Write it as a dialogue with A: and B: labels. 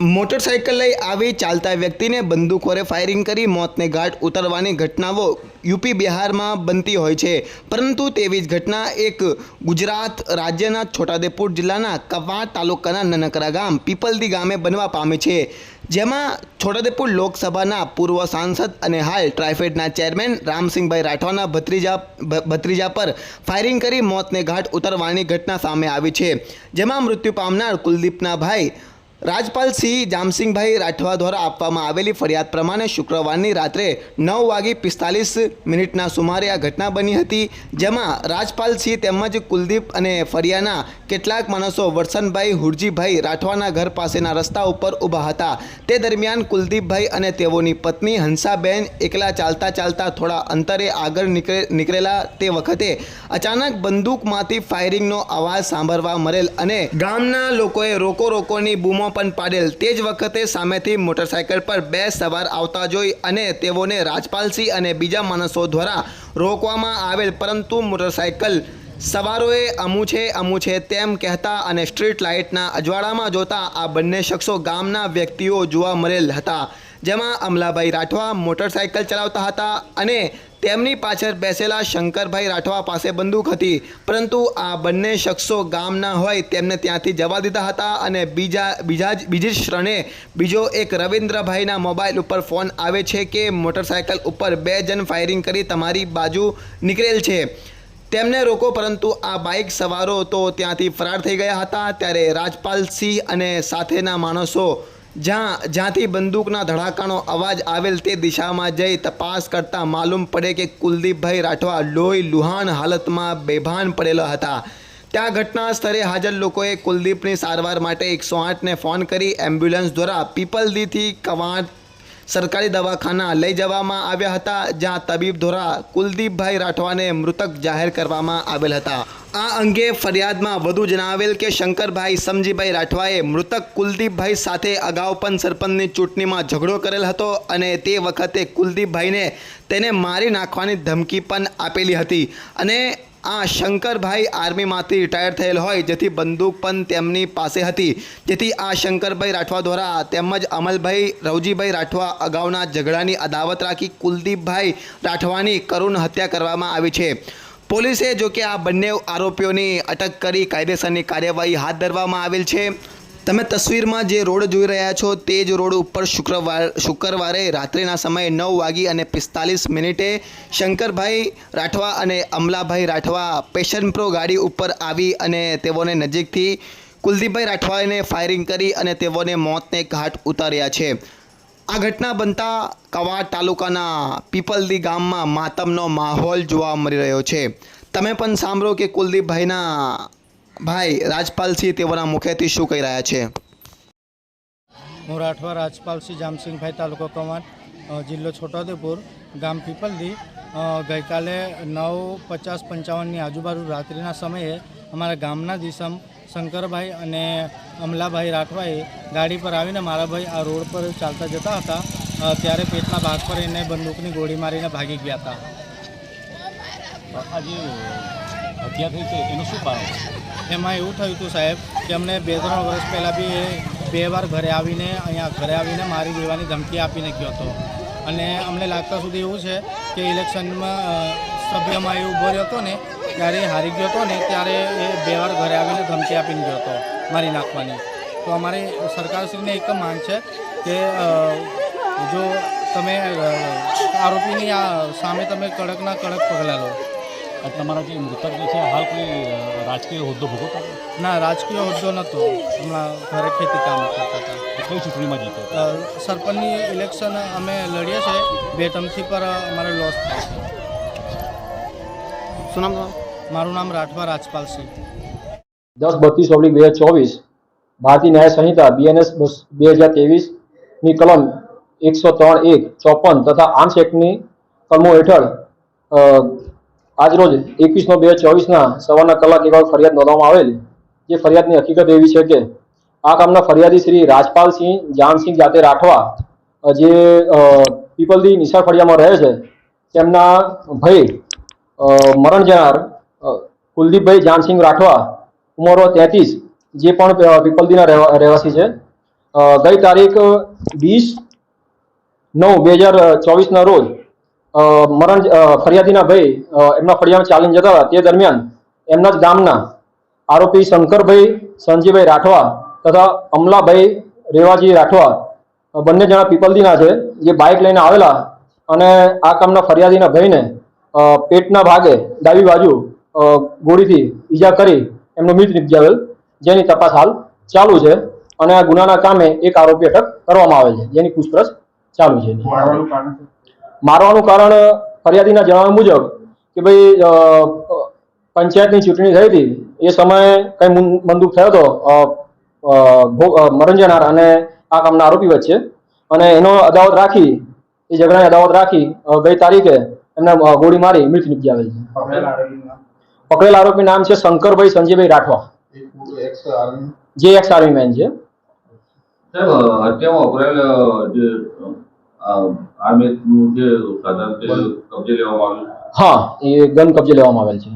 A: Motorcycle લઈ આવી ચાલતા વ્યક્તિને બંદૂકોરે ફાયરિંગ કરી મોતને ઘાટ ઉતરવાની ઘટનાઓ યુપી બિહારમાં બનતી હોય છે, પરંતુ તેવી જ ઘટના એક ગુજરાત રાજ્યના છોટાઉદેપુર જિલ્લાના કવાંટ તાલુકાના નાનકડા ગામ પીપલદી ગામે બનવા પામે છે, જેમાં છોટાઉદેપુર લોકસભાના પૂર્વ સાંસદ અને હાલ ટ્રાઇફેડના ચેરમેન રામસિંહભાઈ રાઠવાના ભત્રીજા પર ફાયરિંગ કરી મોતને ઘાટ ઉતરવાની ઘટના સામે આવી છે, જેમાં મૃત્યુ પામનાર કુલદીપના ભાઈ રાજપાલસિંહ જામસિંગભાઈ રાઠવા દ્વારા આપવામાં આવેલી ફરિયાદ પ્રમાણે શુક્રવારની રાત્રે 9:45 સુમારે આ ઘટના બની હતી, જેમાં રાજપાલસિંહ તેમજ કુલદીપ અને ફરિયાના કેટલાક માણસો વરસનભાઈ હુરજીભાઈ રાઠવાના ઘર પાસેના રસ્તા ઉપર ઊભા હતા। તે દરમિયાન કુલદીપભાઈ અને તેઓની પત્ની હંસાબેન એકલા ચાલતા થોડા અંતરે આગળ નીકળેલા તે વખતે અચાનક બંદૂકમાંથી ફાયરિંગનો અવાજ સાંભળવા મળેલ અને ગામના લોકોએ રોકોની બૂમો પણ પાડેલ। તે જ વખતે સામેથી મોટરસાઇકલ પર બે સવાર આવતા જોઈ અને તેઓને રાજપાલસિંહ અને બીજા માણસો દ્વારા રોકવામાં આવેલ, પરંતુ મોટરસાઇકલ સવારોએ અમું છે તેમ કહેતા અને સ્ટ્રીટ લાઇટના અજવાળામાં જોતા આ બંને શખ્સો ગામના વ્યક્તિઓ જોવા મળેલ હતા, જેમાં અમલાભાઈ રાઠવા મોટરસાઇકલ ચલાવતા હતા અને તેમની પાછળ બેસેલા શંકરભાઈ રાઠવા પાસે બંદૂક હતી, પરંતુ આ બંને શખ્સો ગામના હોય તેમને ત્યાંથી જવા દીધા હતા અને બીજી જ ક્ષણે બીજો એક રવિન્દ્રભાઈના મોબાઈલ ઉપર ફોન આવે છે કે મોટરસાઇકલ ઉપર 2 જણ ફાયરિંગ કરી તમારી બાજુ નીકળેલ છે, તેમને રોકો, પરંતુ આ બાઇક સવારો તો ત્યાંથી ફરાર થઈ ગયા હતા। ત્યારે રાજપાલસિંહ અને સાથેના માણસો જ્યાંથી બંદૂકના ધડાકાનો અવાજ આવેલ તે દિશામાં જઈ તપાસ કરતાં માલુમ પડે કે કુલદીપભાઈ રાઠવા લોહી લુહાણ હાલતમાં બેભાન પડેલા હતા। ત્યાં ઘટના સ્થળે હાજર લોકોએ કુલદીપની સારવાર માટે 108ને ફોન કરી એમ્બ્યુલન્સ દ્વારા પીપલદીથી કવાંટ સરકારી દવાખાના લઈ જવામાં આવ્યા હતા, જ્યાં તબીબ દ્વારા કુલદીપભાઈ રાઠવાને મૃતક જાહેર કરવામાં આવેલ હતા। આ અંગે ફરિયાદમાં વધુ જણાવેલ કે શંકરભાઈ સમજીભાઈ રાઠવાએ મૃતક કુલદીપભાઈ સાથે અગાઉ પણ સરપંચની ચૂંટણીમાં ઝઘડો કરેલ હતો અને તે વખતે કુલદીપભાઈને તેને મારી નાખવાની ધમકી પણ આપેલી હતી અને આ શંકરભાઈ આર્મીમાંથી રિટાયર થયેલ હોય, જેથી બંદૂક પણ તેમની પાસે હતી, જેથી આ શંકરભાઈ રાઠવા દ્વારા તેમજ અમલભાઈ રવજીભાઈ રાઠવા અગાઉના ઝઘડાની અદાવત રાખી કુલદીપભાઈ રાઠવાની કરુણ હત્યા કરવામાં આવી છે। પોલીસે જો કે આ બંને આરોપીઓની અટક કરી કાયદેસરની કાર્યવાહી હાથ ધરવામાં આવેલ છે। તમે તસવીરમાં જે રોડ જોઈ રહ્યા છો તે જ રોડ ઉપર શુક્રવારે રાત્રિના સમયે 9:45 શંકરભાઈ રાઠવા અને અમલાભાઈ રાઠવા પેશન પ્રો ગાડી ઉપર આવી અને તેઓને નજીકથી કુલદીપભાઈ રાઠવાને ફાયરિંગ કરી અને તેઓને મોતને ઘાટ ઉતાર્યા છે। આ ઘટના બનતા કવાંટ તાલુકાના પીપલદી ગામમાં માતમનો માહોલ જોવા મળી રહ્યો છે। તમે પણ સાંભળો કે કુલદીપભાઈના ભાઈ રાજપાલસિંહ તેઓના મુખેથી શું કહી રહ્યા છે।
B: હું રાઠવા રાજપાલસિંહ જામસિંગભાઈ, તાલુકો કવાંટ, જિલ્લો છોટાઉદેપુર, ગામ પીપલદી। ગઈકાલે 9:50-55ની આજુબાજુ રાત્રિના સમયે અમારા ગામના દિશમ શંકરભાઈ અને અમલાભાઈ રાઠવાએ ગાડી પર આવીને મારા ભાઈ આ રોડ પર ચાલતા જતા હતા, ત્યારે પેટના ભાગ પર એને બંદૂકની ગોળી મારીને ભાગી ગયા હતા।
C: આજે હત્યા થઈ છે એનું શું કારણ?
B: એમાં એવું થયું હતું સાહેબ કે અમને 2-3 વર્ષ પહેલાં બી 2 વાર ઘરે આવીને મારી દેવાની ધમકી આપીને ગયો હતો અને અમને લાગતા સુધી એવું છે કે ઇલેક્શનમાં સભ્યમાં એ ઊભો રહ્યો હતો ને ત્યારે હારી ગયો હતો ને ત્યારે એ 2 વાર ઘરે આવીને ધમકી આપીને ગયો હતો મારી નાખવાની। તો અમારી સરકારશ્રીને એક માંગ છે કે જો તમે આરોપીની સામે તમે કડકના કડક પગલાં લો।
C: તમારા જે મૃતક જે છે હાલ કોઈ રાજકીય હોદ્દો ભોગવતા?
B: ના, રાજકીય હોદ્દો નહોતો, હમણાં ઘરે ખેતી કામ કરતા હતા।
C: કઈ ચૂંટણીમાં જીતો?
B: સરપંચની ઇલેક્શન અમે લડીએ છીએ, 2 ટર્મથી પર અમારે લોસ થાય છે।
A: શું નામ તમારું?
B: મારું નામ રાઠવા રાજપાલસિંહ।
D: 10-32/2024 ભારતીય ન્યાય સંહિતા BNS 2023ની કલમ 103(1) 54 તથા આર્મ્સ એક્ટની કલમો હેઠળ આજરોજ 21/2/24ના સવારના કલાક એવા ફરિયાદ નોંધવામાં આવેલ, જે ફરિયાદની હકીકત એવી છે કે આ કામના ફરિયાદી શ્રી રાજપાલસિંહ જામસિંહ જાતે રાઠવા, જે પીપલદી નિશાળ ફળિયામાં રહે છે, તેમના ભાઈ મરણ જનાર કુલદીપભાઈ જામસિંહ રાઠવા, ઉંમર 33, જે પણ પીપલદીના રહેવાસી છે, ગઈ તારીખ 20/9/2024 રોજ મરણ ફરિયાદીના ભાઈ એમના ફળિયામાં ચાલીને જતા હતા. તે દરમિયાન એમના જ ગામના આરોપી શંકરભાઈ સંજીભાઈ રાઠવા તથા અમલાભાઈ રેવાજી રાઠવા બંને જણા પીપલદીના છે, જે બાઇક લઈને આવેલા અને આ કામના ફરિયાદીના ભાઈને પેટના ભાગે ડાબી બાજુ ગોળીથી ઈજા કરી એમનો મૃત નિપજાવેલ, જેની તપાસ હાલ ચાલુ છે અને આ ગુનાના કામે એક આરોપી અટક કરવામાં આવે છે, જેની પૂછપરછ ચાલુ છે. મારવાનું કારણ ફરિયાદીના જણાવ્યા મુજબ કે ભાઈ પંચાયતની ચૂંટણી થઈ હતી એ સમયે કઈ મંદુક થયો હતો મરણ જનાર અને આ કામના આરોપી વચ્ચે, અને એનો અદાવત રાખી એ ઝઘડાની અદાવત રાખી ગઈ તારીખે એમને ગોળી મારી મૃત નિપજાવેલ છે. પકડેલ આરોપી નામ છે શંકરભાઈ સંજયભાઈ રાઠવા, જે એક્સ આર્મી મેન છે.
E: હત્યામાં વપરાયેલ જે આર્મીનું જે સાધન તે કબજે લેવામાં આવ્યું.
D: હા, એ ગન કબજે લેવામાં આવેલ છે.